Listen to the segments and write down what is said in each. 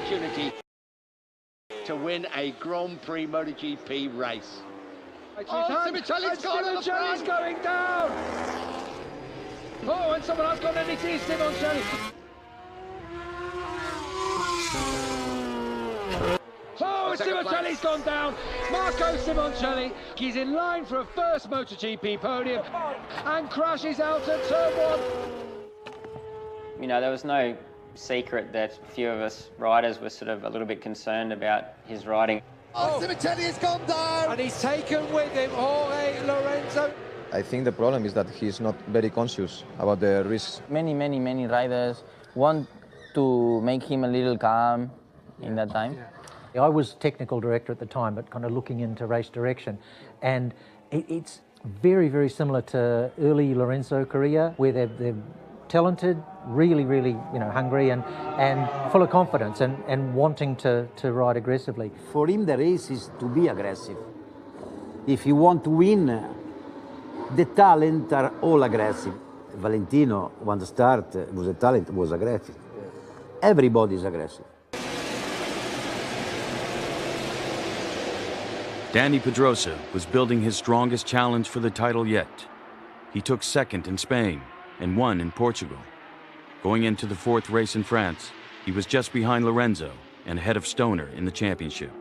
opportunity to win a Grand Prix MotoGP race. Simonceli's going down! Oh, and someone else got an NET, Simonceli. Oh, Simonceli's gone down. Marco Simoncelli, he's in line for a first MotoGP podium and crashes out at turn one. You know, there was no secret that a few of us riders were sort of a little bit concerned about his riding. Oh, Simonceli has gone down! And he's taken with him Jorge Lorenzo. I think the problem is that he's not very conscious about the risks. Many riders want to make him a little calm in that time. I was technical director at the time, but kind of looking into race direction. And it's very, very similar to early Lorenzo career, where they're talented, really, hungry and full of confidence and wanting to ride aggressively. For him, the race is to be aggressive. If you want to win, the talent are all aggressive. Valentino, when the start, was a talent, was aggressive. Everybody is aggressive. Dani Pedrosa was building his strongest challenge for the title yet. He took second in Spain and won in Portugal. Going into the fourth race in France, he was just behind Lorenzo and ahead of Stoner in the championship.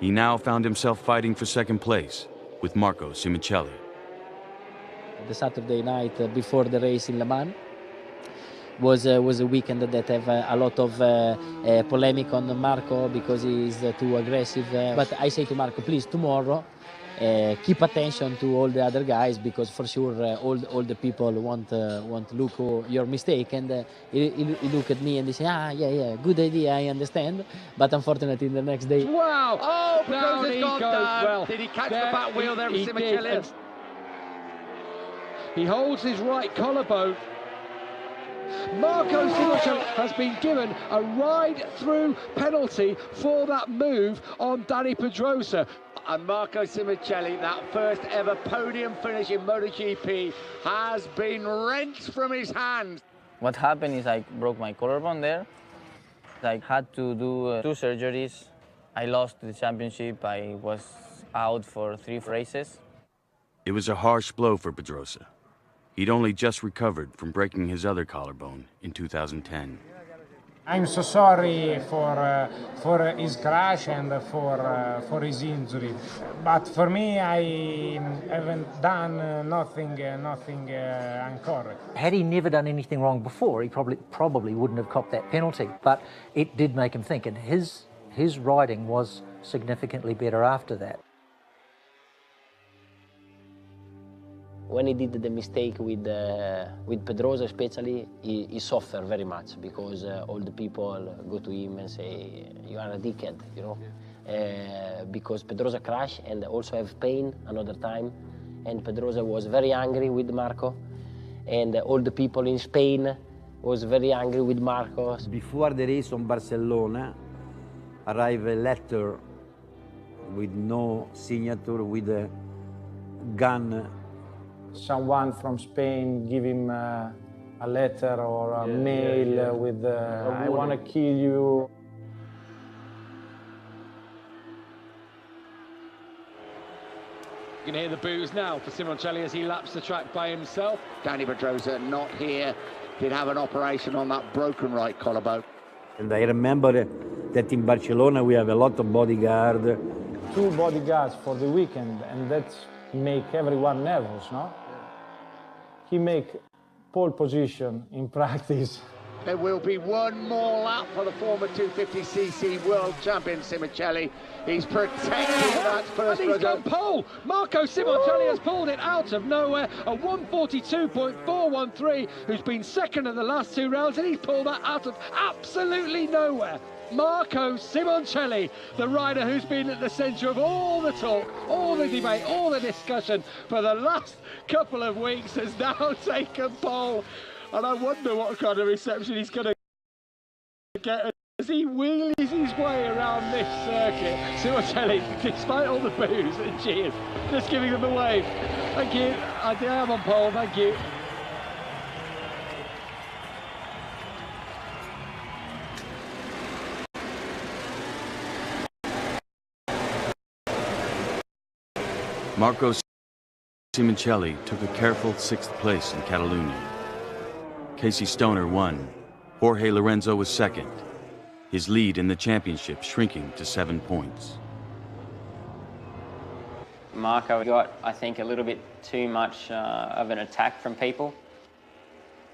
He now found himself fighting for second place with Marco Simoncelli. The Saturday night before the race in Le Mans was a weekend that have a lot of polemic on Marco because he is too aggressive. But I say to Marco, please, tomorrow, keep attention to all the other guys because for sure all the people want to look at your mistake. And he look at me and they say, yeah, good idea, I understand. But unfortunately, the next day... Wow! Oh, Pedrosa's gone down. Well, did he catch the back wheel there with Simonceli? He holds his right collarbone. Marco Simoncelli has been given a ride-through penalty for that move on Dani Pedrosa. And Marco Simoncelli, that first ever podium finish in MotoGP, has been wrenched from his hand. What happened is I broke my collarbone there. I had to do 2 surgeries. I lost the championship. I was out for 3 races. It was a harsh blow for Pedrosa. He'd only just recovered from breaking his other collarbone in 2010. I'm so sorry for his crash and for his injury. But for me, I haven't done nothing incorrect. Had he never done anything wrong before, he probably wouldn't have copped that penalty. But it did make him think, and his riding was significantly better after that. When he did the mistake with Pedrosa especially, he suffered very much because all the people go to him and say, you are a dickhead, you know? Because Pedrosa crashed and also have pain another time. And Pedrosa was very angry with Marco. And all the people in Spain was very angry with Marco. Before the race on Barcelona, arrived a letter with no signature, with a gun. Someone from Spain give him a letter or a mail with I want to kill you. You can hear the boos now for Simoncelli as he laps the track by himself. Dani Pedrosa not here, did have an operation on that broken right collarbone. And I remember that in Barcelona we have a lot of bodyguards. 2 bodyguards for the weekend, and that make everyone nervous, no? He make pole position in practice. There will be one more lap for the former 250cc world champion Simonceli. He's protecting that first. And he's gone pole. Marco Simoncelli has pulled it out of nowhere. A 142.413, who's been second in the last 2 rounds, and he's pulled that out of absolutely nowhere. Marco Simoncelli, the rider who's been at the centre of all the talk, all the debate, all the discussion for the last couple of weeks, has now taken pole. And I wonder what kind of reception he's going to get as he wheelies his way around this circuit. Simonceli, despite all the boos and cheers, just giving them a wave. Thank you. I am on pole, thank you. Marco Simonceli took a careful 6th place in Catalunya. Casey Stoner won. Jorge Lorenzo was 2nd. His lead in the championship shrinking to 7 points. Marco got, I think, a little bit too much of an attack from people.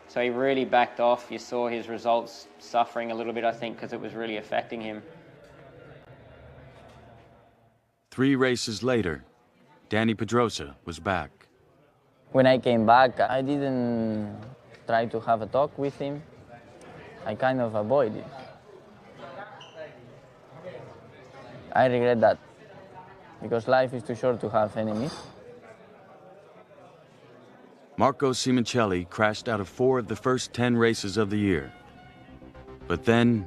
So he really backed off. You saw his results suffering a little bit, I think, because it was really affecting him. 3 races later, Danny Pedrosa was back. When I came back, I didn't try to have a talk with him. I kind of avoided it. I regret that, because life is too short to have enemies. Marco Simonceli crashed out of 4 of the first 10 races of the year. But then,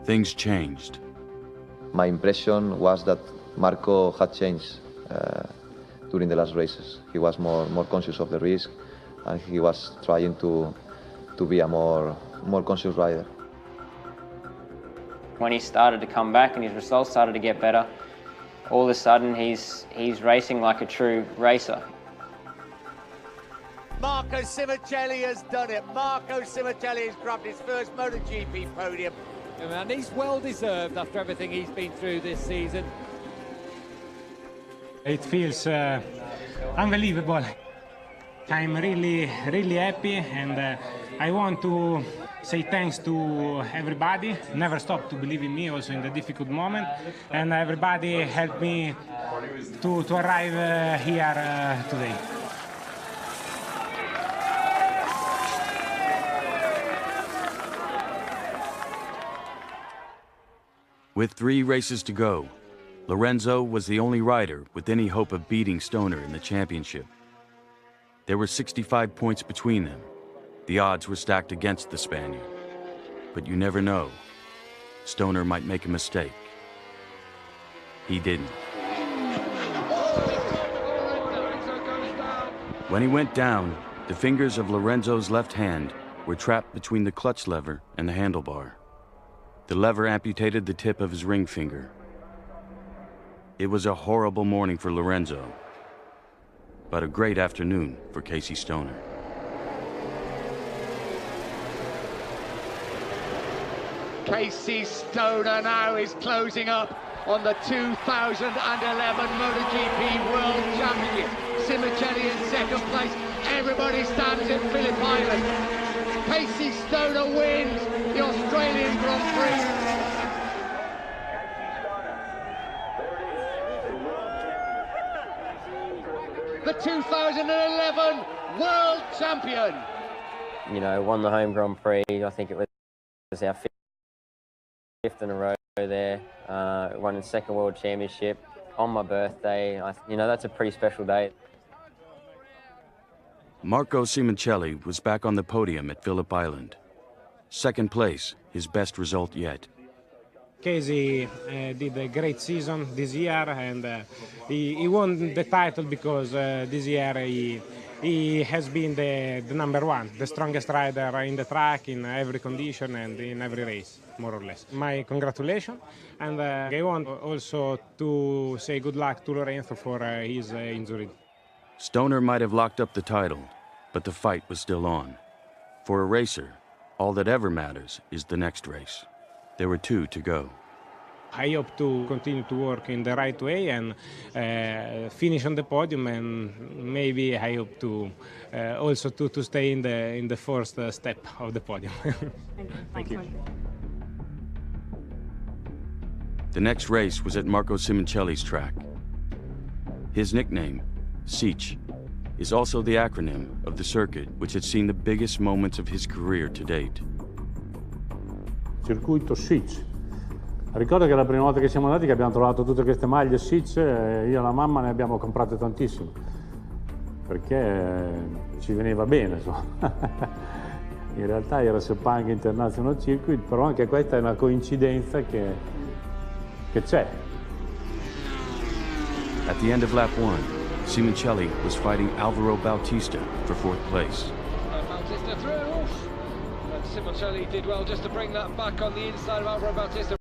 things changed. My impression was that Marco had changed during the last races. He was more conscious of the risk, and he was trying to be a more conscious rider. When he started to come back and his results started to get better, all of a sudden he's racing like a true racer. Marco Simonceli has done it. Marco Simonceli has grabbed his first MotoGP podium. And he's well deserved after everything he's been through this season. It feels unbelievable. I'm really happy, and I want to say thanks to everybody. Never stopped to believe in me, also in the difficult moment, and everybody helped me to arrive here today. With 3 races to go, Lorenzo was the only rider with any hope of beating Stoner in the championship. There were 65 points between them. The odds were stacked against the Spaniard. But you never know. Stoner might make a mistake. He didn't. When he went down, the fingers of Lorenzo's left hand were trapped between the clutch lever and the handlebar. The lever amputated the tip of his ring finger. It was a horrible morning for Lorenzo, but a great afternoon for Casey Stoner. Casey Stoner now is closing up on the 2011 MotoGP World Championship. Simonceli in 2nd place. Everybody stands in Phillip Island. Casey Stoner wins the Australian Grand Prix. The 2011 World Champion. You know, won the home Grand Prix. I think it was our 5th in a row there. Won his 2nd World Championship on my birthday. You know, that's a pretty special day. Marco Simonceli was back on the podium at Phillip Island. 2nd place, his best result yet. Casey did a great season this year, and he won the title because this year he has been the #1, the strongest rider in the track, in every condition and in every race, more or less. My congratulations, and I want also to say good luck to Lorenzo for his injury. Stoner might have locked up the title, but the fight was still on. For a racer, all that ever matters is the next race. There were 2 to go. I hope to continue to work in the right way and finish on the podium, and maybe I hope to also to stay in the first step of the podium. Thank you. The next race was at Marco Simonceli's track. His nickname, Sic, is also the acronym of the circuit which had seen the biggest moments of his career to date. Circuito Sic. Ricordo che la prima volta che siamo andati che abbiamo trovato tutte queste maglie Sic, io e la mamma ne abbiamo comprate tantissime, perché ci veniva bene, insomma. In realtà era Sepang International Circuit, però anche questa è una coincidenza che c'è. At the end of lap 1, Simonceli was fighting Alvaro Bautista for 4th place. Bautista through, and Simonceli did well just to bring that back on the inside of Alvaro Bautista.